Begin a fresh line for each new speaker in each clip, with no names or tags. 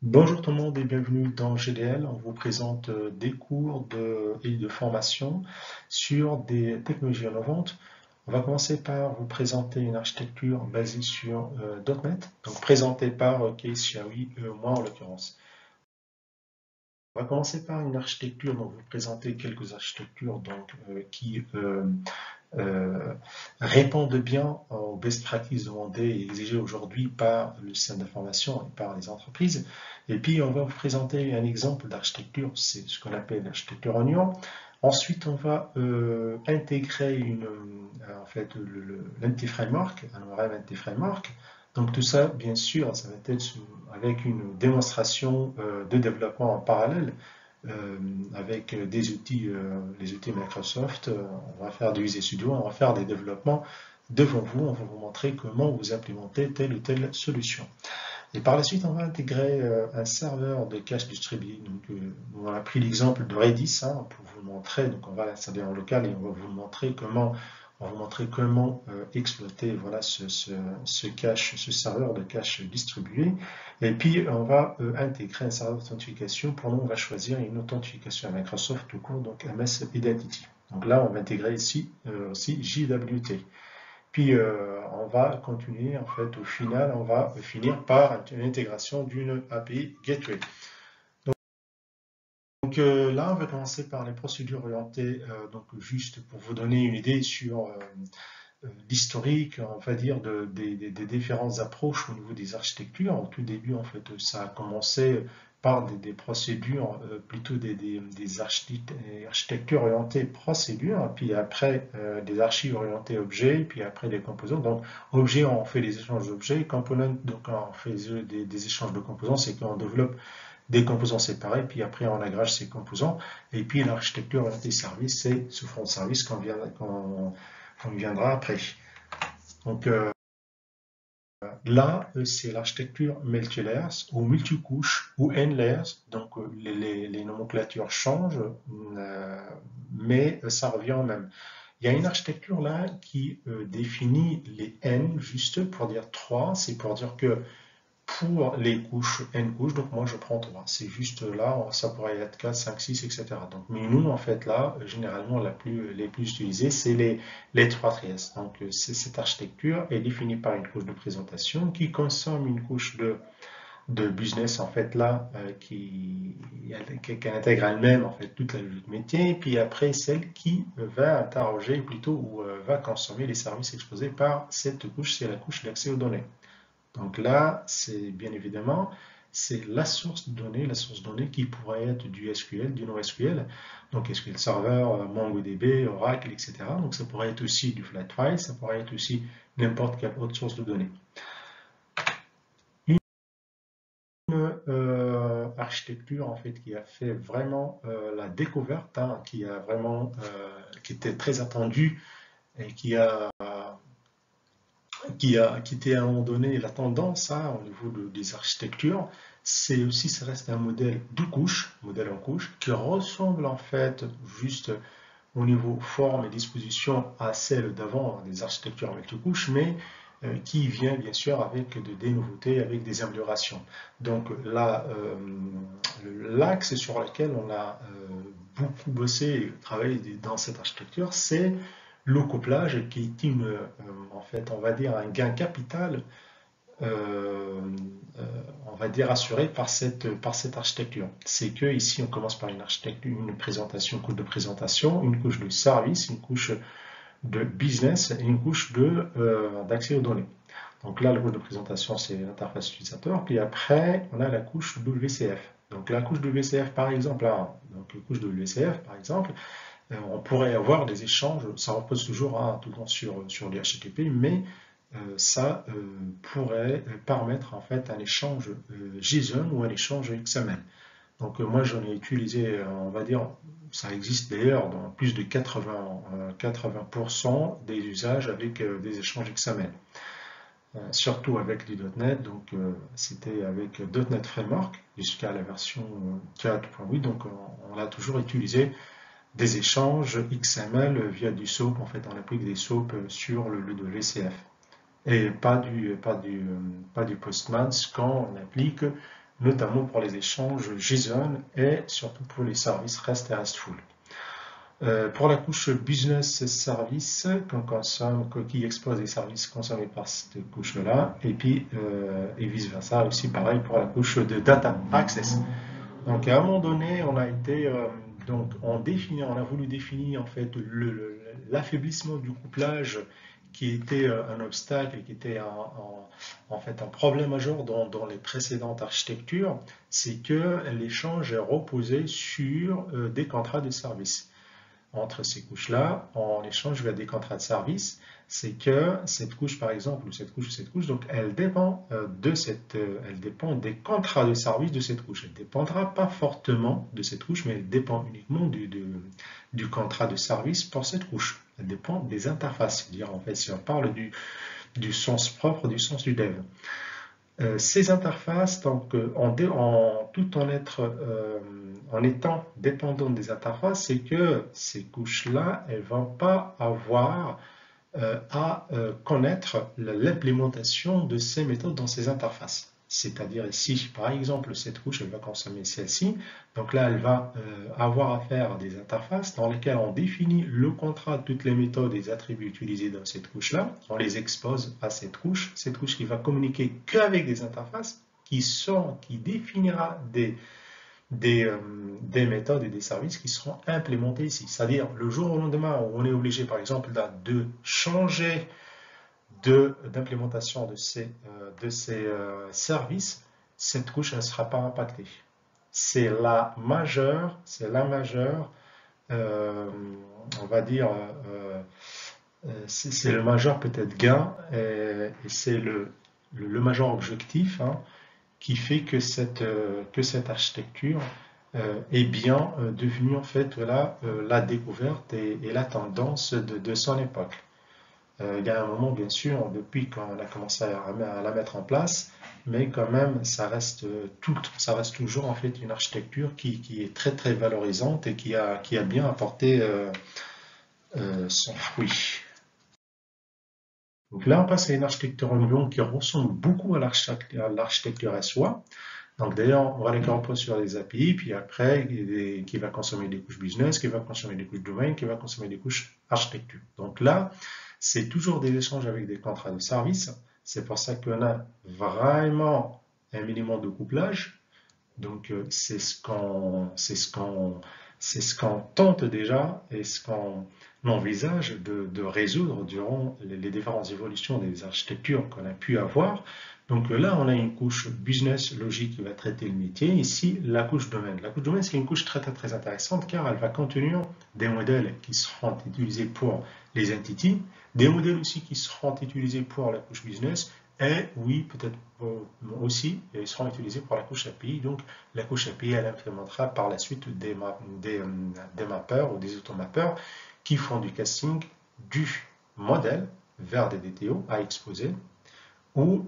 Bonjour tout le monde et bienvenue dans GDL. On vous présente des cours et de formation sur des technologies innovantes. On va commencer par vous présenter une architecture basée sur .NET, donc présentée par Keith Xiaoui, moi en l'occurrence. On va commencer par une architecture, donc vous présenter quelques architectures qui euh, répondent bien aux best practices demandées et exigées aujourd'hui par le système d'information et par les entreprises. Et puis, on va vous présenter un exemple d'architecture, c'est ce qu'on appelle l'architecture oignon. Ensuite, on va intégrer en fait, l'anti-framework, un ORM anti-framework. Donc tout ça, bien sûr, ça va être avec une démonstration de développement en parallèle euh, avec des outils, les outils Microsoft. On va faire du Visual Studio, on va faire des développements devant vous, on va vous montrer comment vous implémentez telle ou telle solution. Et par la suite, on va intégrer un serveur de cache distribué. On a pris l'exemple de Redis pour vous montrer. Donc, on va l'installer en local et on va vous montrer comment exploiter voilà, ce cache, ce serveur de cache distribué. Et puis, on va intégrer un serveur d'authentification. Pour nous, on va choisir une authentification à Microsoft tout court, donc MS Identity. Donc là, on va intégrer ici aussi JWT. Puis on va continuer, en fait, au final, on va finir par une intégration d'une API Gateway. Donc là, on va commencer par les procédures orientées, donc juste pour vous donner une idée sur l'historique, on va dire, des différentes approches au niveau des architectures. Au tout début, en fait, ça a commencé par des procédures, plutôt des architectures orientées procédures, puis après des archives orientées objets, puis après des composants. Donc, objets, on fait des échanges d'objets, components, donc on fait des échanges de composants, c'est qu'on développe des composants séparés, puis après on agrège ces composants, et puis l'architecture orientée service, c'est ce front de service qu'on viendra après. Donc là, c'est l'architecture multi-layers ou multicouche ou n-layers. Donc les nomenclatures changent, mais ça revient au même. Il y a une architecture là qui définit les n juste pour dire 3. C'est pour dire que pour les couches, n couches, donc moi je prends 3. C'est juste là, ça pourrait être 4, 5, 6, etc. Donc, mais nous, en fait, là, généralement, les plus utilisées, c'est les 3 trias. Donc, cette architecture est définie par une couche de présentation qui consomme une couche de business, en fait, là, qui intègre elle-même, en fait, toute la logique métier. Et puis après, celle qui va interroger plutôt ou va consommer les services exposés par cette couche, c'est la couche d'accès aux données. Donc là, c'est bien évidemment, c'est la source de données qui pourrait être du SQL, du NoSQL, donc SQL Server, MongoDB, Oracle, etc. Donc ça pourrait être aussi du Flatfile, ça pourrait être aussi n'importe quelle autre source de données. Une architecture en fait qui a fait vraiment la découverte, qui était très attendue et qui était à un moment donné la tendance au niveau des architectures, c'est aussi, ça reste un modèle de couche, modèle en couche, qui ressemble en fait juste au niveau forme et disposition à celle d'avant des architectures multicouches, mais qui vient bien sûr avec des nouveautés, avec des améliorations. Donc là, l'axe sur lequel on a beaucoup bossé et travaillé dans cette architecture, c'est le couplage qui est en fait, on va dire, un gain capital, euh, on va dire, assuré par cette architecture. C'est que ici, on commence par une architecture, une présentation, une couche de présentation, une couche de service, une couche de business et une couche d'accès aux données. Donc là, la couche de présentation, c'est l'interface utilisateur. Puis après, on a la couche WCF. Donc la couche WCF, par exemple, donc la couche WCF, par exemple, on pourrait avoir des échanges, ça repose toujours tout le temps sur les HTTP, mais ça pourrait permettre en fait un échange JSON ou un échange XML. Donc moi j'en ai utilisé, on va dire, ça existe d'ailleurs dans plus de 80% des usages avec des échanges XML. Surtout avec du .NET, donc c'était avec .NET Framework jusqu'à la version 4.8, donc on l'a toujours utilisé des échanges XML via du SOAP. En fait, on applique des SOAP sur le VCF et pas du Postman quand on applique notamment pour les échanges JSON et surtout pour les services REST et RESTful. Pour la couche business service, qui expose les services consommés par cette couche-là, et puis et vice versa aussi pareil pour la couche de data access. Donc à un moment donné, on a été donc on a voulu définir en fait l'affaiblissement du couplage qui était un obstacle et qui était en fait un problème majeur dans les précédentes architectures, c'est que l'échange est reposé sur des contrats de service entre ces couches-là, en échange via des contrats de service, c'est que cette couche, par exemple, ou cette couche, donc elle dépend elle dépend des contrats de service de cette couche. Elle ne dépendra pas fortement de cette couche, mais elle dépend uniquement du contrat de service pour cette couche. Elle dépend des interfaces, c'est-à-dire en fait, si on parle du sens propre, du sens du dev. Ces interfaces, donc, en étant dépendantes des interfaces, c'est que ces couches-là, elles ne vont pas avoir à connaître l'implémentation de ces méthodes dans ces interfaces. C'est-à-dire ici, par exemple, cette couche, elle va consommer celle-ci. Donc là, elle va avoir affaire à des interfaces dans lesquelles on définit le contrat de toutes les méthodes et les attributs utilisés dans cette couche-là. On les expose à cette couche qui va communiquer qu'avec des interfaces qui définira des méthodes et des services qui seront implémentés ici. C'est-à-dire, le jour au lendemain où on est obligé, par exemple, de changer d'implémentation de ces services, cette couche ne sera pas impactée. C'est la majeure, on va dire, c'est le majeur peut-être gain, et c'est le majeur objectif, hein, qui fait que cette architecture est bien devenue en fait la découverte et la tendance de son époque. Il y a un moment, bien sûr, depuis qu'on a commencé à la mettre en place, mais quand même, ça reste toujours en fait une architecture qui est très très valorisante et qui a bien apporté son fruit. Donc là, on passe à une architecture Environ qui ressemble beaucoup à l'architecture SOA. Donc d'ailleurs, on va les composer sur les API, puis après, qui va consommer des couches business, qui va consommer des couches domaine, qui va consommer des couches architecture. Donc là, c'est toujours des échanges avec des contrats de service. C'est pour ça qu'on a vraiment un minimum de couplage. Donc c'est ce qu'on tente déjà et ce qu'on envisage de résoudre durant les différentes évolutions des architectures qu'on a pu avoir. Donc là, on a une couche business logique qui va traiter le métier. Ici, la couche domaine. La couche domaine, c'est une couche très, très, très intéressante car elle va contenir des modèles qui seront utilisés pour les entities, des modèles aussi qui seront utilisés pour la couche business et oui, peut-être aussi, ils seront utilisés pour la couche API. Donc, la couche API, elle implémentera par la suite des mappeurs ou des automappeurs qui font du casting du modèle vers des DTO à exposer ou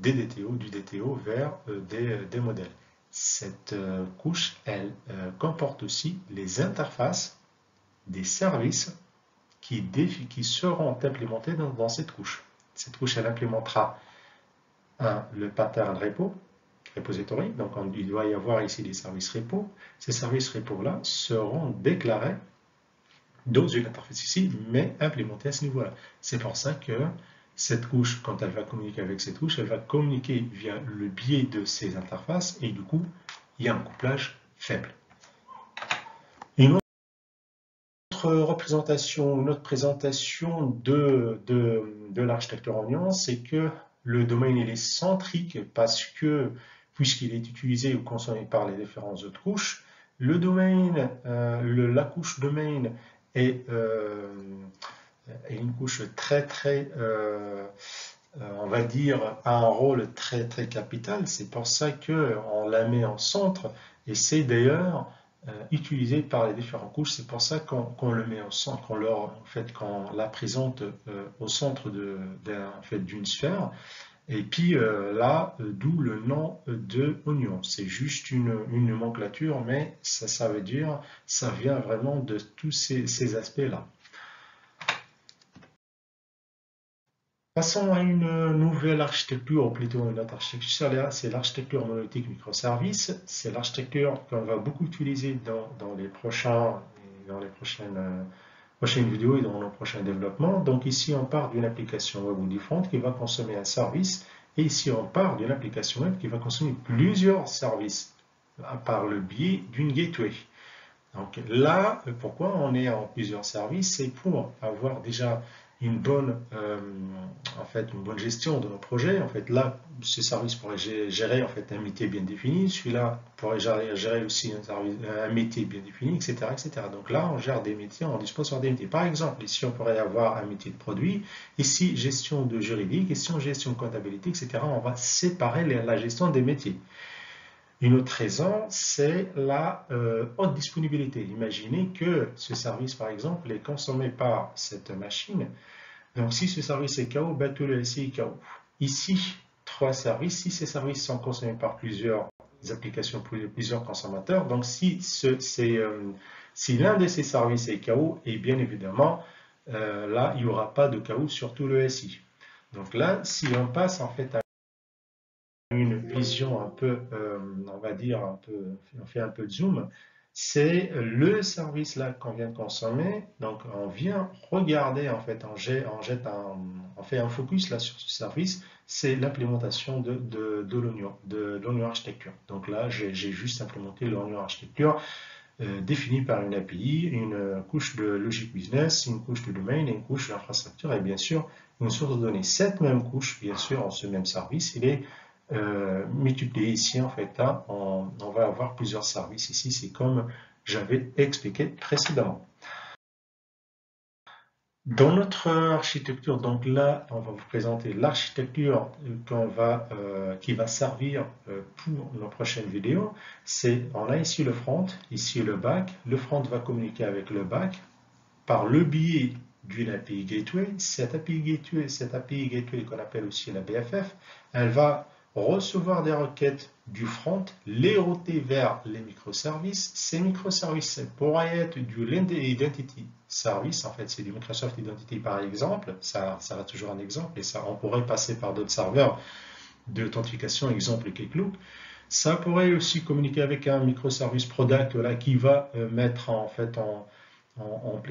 du DTO vers des modèles. Cette couche, elle comporte aussi les interfaces des services qui seront implémentés dans cette couche. Cette couche, elle implémentera le pattern repository, donc il doit y avoir ici des services repo. Ces services repos-là seront déclarés dans une interface ici, mais implémentés à ce niveau-là. C'est pour ça que cette couche, quand elle va communiquer avec cette couche, elle va communiquer via le biais de ces interfaces, et du coup, il y a un couplage faible. Une autre présentation de l'architecture Onion, c'est que le domaine il est centrique parce que, puisqu'il est utilisé ou consommé par les différentes autres couches, le domaine, la couche domaine est une couche très très, on va dire, a un rôle très très capital. C'est pour ça qu'on la met en centre et c'est d'ailleurs utilisé par les différentes couches. C'est pour ça qu'on le met au centre, qu'on la présente au centre d'une sphère. Et puis là, d'où le nom de oignon. C'est juste une nomenclature, mais ça veut dire, ça vient vraiment de tous ces aspects-là. Passons à une nouvelle architecture, ou plutôt une autre architecture, c'est l'architecture monolithique microservice. C'est l'architecture qu'on va beaucoup utiliser dans les prochaines vidéos et dans nos prochains développements. Donc ici, on part d'une application web ou différente qui va consommer un service. Et ici, on part d'une application web qui va consommer plusieurs services par le biais d'une gateway. Donc là, pourquoi on est en plusieurs services? C'est pour avoir déjà une bonne, une bonne gestion de nos projets. En fait, là, ce service pourrait gérer en fait un métier bien défini. Celui-là pourrait gérer aussi un métier bien défini, etc., etc. Donc là, on gère des métiers, on dispose sur des métiers. Par exemple, ici, on pourrait avoir un métier de produit. Ici, gestion de juridique, ici, gestion de comptabilité, etc. On va séparer la gestion des métiers. Une autre raison, c'est la haute disponibilité. Imaginez que ce service, par exemple, est consommé par cette machine. Donc, si ce service est KO, ben, tout le SI est KO. Ici, 3 services. Si ces services sont consommés par plusieurs applications, plusieurs consommateurs, donc si l'un de ces services est KO, et bien évidemment, là, il n'y aura pas de KO sur tout le SI. Donc là, si on passe en fait à une vision un peu, on va dire, on fait un peu de zoom, c'est le service là qu'on vient de consommer. Donc, on vient regarder, en fait, on fait un focus là sur ce service, c'est l'implémentation de l'Onion architecture. Donc là, j'ai juste implémenté l'Onion architecture définie par une API, une couche de logic business, une couche de domaine et une couche d'infrastructure et bien sûr une source de données. Cette même couche, bien sûr, en ce même service, il est multiplié ici en fait là, on va avoir plusieurs services ici, c'est comme j'avais expliqué précédemment. Dans notre architecture, donc là, on va vous présenter l'architecture qui va servir pour nos prochaines vidéos. On a ici le front, ici le back. Le front va communiquer avec le back par le biais d'une API Gateway. Cette API Gateway qu'on appelle aussi la BFF, elle va recevoir des requêtes du front, les router vers les microservices. Ces microservices pourraient être du Identity Service, en fait c'est du Microsoft Identity par exemple, ça reste toujours un exemple, et ça on pourrait passer par d'autres serveurs d'authentification, exemple Keycloak. Ça pourrait aussi communiquer avec un microservice product là, qui va mettre en fait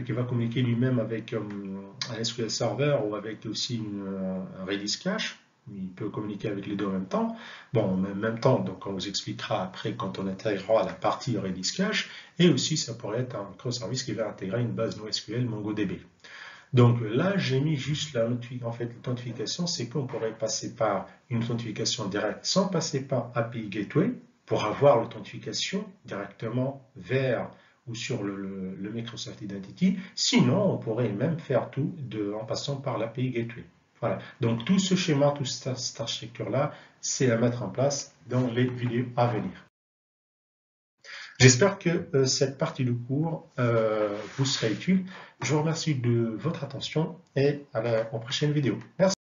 qui va communiquer lui-même avec un SQL Server ou avec aussi un Redis Cache. Il peut communiquer avec les deux en même temps. Bon, en même temps, donc on vous expliquera après quand on intégrera la partie Redis Cache. Et aussi, ça pourrait être un microservice qui va intégrer une base NoSQL MongoDB. Donc là, j'ai mis juste l'authentification, c'est qu'on pourrait passer par une authentification directe sans passer par API Gateway pour avoir l'authentification directement vers ou sur le Microsoft Identity. Sinon, on pourrait même faire tout en passant par l'API Gateway. Voilà. Donc tout ce schéma, toute cette architecture-là, c'est à mettre en place dans les vidéos à venir. J'espère que cette partie du cours vous sera utile. Je vous remercie de votre attention et aux prochaines vidéos. Merci.